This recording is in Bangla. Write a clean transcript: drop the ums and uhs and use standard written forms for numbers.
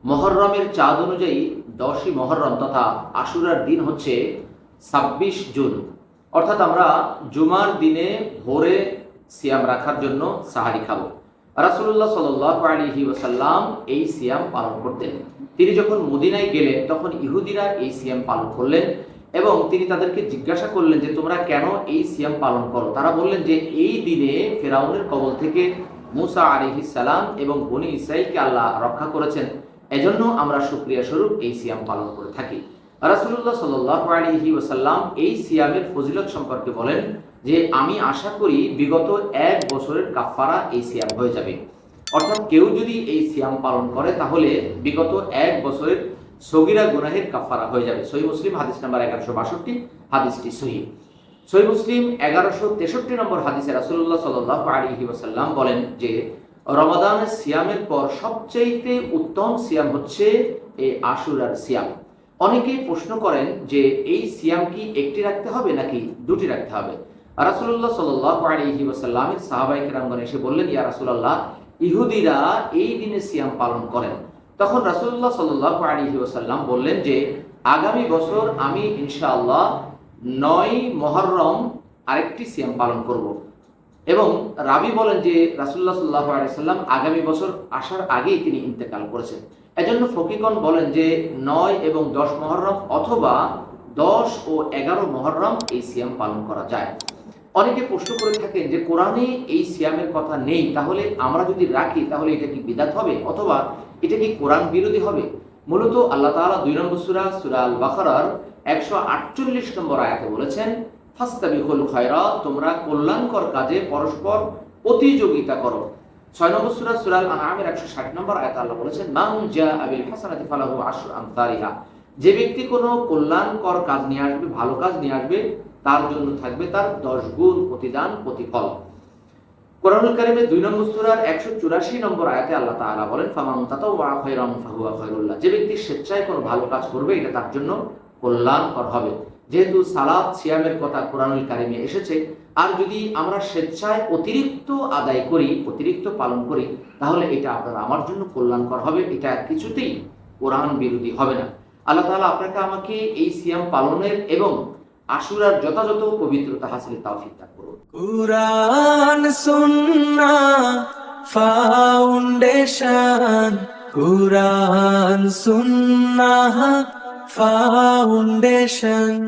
মুহররমের চাঁদ অনুযায়ী 10ই মুহররম তথা আশুরার দিন হচ্ছে 26 জুন। অর্থাৎ আমরা জুমার দিনে ভোরে সিয়াম রাখার জন্য সাহারি খাবো। রাসূলুল্লাহ সাল্লাল্লাহু আলাইহি ওয়াসাল্লাম এই সিয়াম পালন করতেন। তিনি যখন মদিনায় গেলেন তখন ইহুদিরা এই সিয়াম পালন করলেন এবং তিনি তাদেরকে জিজ্ঞাসা করলেন যে তোমরা কেন এই সিয়াম পালন করো। তারা বললেন যে এই দিনে ফেরাউনের কবল থেকে মুসা আলাইহিস সালাম এবং বনী ইসরাঈলকে আল্লাহ রক্ষা করেছেন, এজন্য আমরা শুকরিয়া স্বরূপ এই সিয়াম পালন করে থাকি। রাসূলুল্লাহ সাল্লাল্লাহু আলাইহি ওয়াসাল্লাম এই সিয়ামের ফজিলত সম্পর্কে বলেন যে আমি আশা করি বিগত 1 বছরের কাফারা এই সিয়াম হয়ে যাবে। অর্থাৎ কেউ যদি এই সিয়াম পালন করে তাহলে বিগত 1 বছরের সগীরা গুনাহের কাফারা হয়ে যাবে। সহিহ মুসলিম হাদিস নাম্বার 1162, হাদিসটি সহিহ। সহিহ মুসলিম 1163 নম্বর হাদিসে রাসূলুল্লাহ সাল্লাল্লাহু আলাইহি ওয়াসাল্লাম বলেন যে রমাদানের সিয়ামের পর সবচেয়ে উত্তম সিয়াম হচ্ছে এই আশুরার সিয়াম। অনেকেই প্রশ্ন করেন যে এই সিয়াম কি একটি রাখতে হবে নাকি দুটি রাখতে হবে। রাসূলুল্লাহ সাল্লাল্লাহু আলাইহি ওয়াসাল্লামের সাহাবায়ে কেরামগণ এসে বললেন, ইয়া রাসূলুল্লাহ, ইহুদিরা এই দিনে সিয়াম পালন করেন। তখন রাসূলুল্লাহ সাল্লাল্লাহু আলাইহি ওয়াসাল্লাম বললেন যে আগামী বছর আমি ইনশাআল্লাহ 9 মুহররম আরেকটি সিয়াম পালন করব। এবং রাবি বলেন যে রাসূলুল্লাহ সাল্লাল্লাহু আলাইহি ওয়াসাল্লাম আগামী বছর আসার আগেই তিনি ইন্তেকাল করেছেন। এজন্য ফকিহগণ বলেন যে 9 এবং 10 মুহররম অথবা 10 ও 11 মুহররম এই সিয়াম পালন করা যায়। অনেকে প্রশ্ন করে থাকেন যে কোরআনে এই সিয়ামের কথা নেই, তাহলে আমরা যদি রাখি তাহলে এটা কি বিদআত হবে অথবা এটা কি কোরআন বিরোধী হবে। মূলত আল্লাহ তাআলা 2 নম্বর সূরা আল বাকারার 148 নম্বর আয়াতে বলেছেন, ফাস্তাবিকুল খায়রাত, তোমরা কল্যাণকর কাজে পরস্পর প্রতিযোগিতা করো। 6 নম্বর সূরা আল আনআমের 160 নম্বর আয়াতে আল্লাহ বলেছেন, মান জাআ বিল হাসানাতি ফালাহু আশরু আমসালিহা, যে ব্যক্তি কোনো কল্যাণকর কাজ নিয়ে আসবে, ভালো কাজ নিয়ে আসবে, তার জন্য থাকবে তার 10 গুণ প্রতিদান প্রতিফল। কোরআনুল কারীমের 2 নম্বর সূরার 184 নম্বর আয়াতে আল্লাহ তাআলা বলেন, ফামান তাতাওয়া খায়রান ফাহুয়া খায়রুল লাহ, যে ব্যক্তি স্বেচ্ছায় কোনো ভালো কাজ করবে এটা তার জন্য কল্যাণকর হবে। যেহেতু সালাত সিয়ামের কথা কোরআনুল কারীমে এসেছে, আর যদি আমরা স্বেচ্ছায় অতিরিক্ত আদায় করি, অতিরিক্ত পালন করি, তাহলে এটা আপনার আমার জন্য কল্যাণকর হবে, এটা কিছুতেই কোরআন বিরোধী হবে না। আল্লাহ তাআলা আপনাকে আমাকে এই সিয়াম পালনের এবং আশুরার যথাযথ পবিত্রতা হাসিলের তৌফিক দান করুন। কুরআন সুন্নাহ ফাউন্ডেশন, কুরআন সুন্নাহ ফাউন্ডেশন।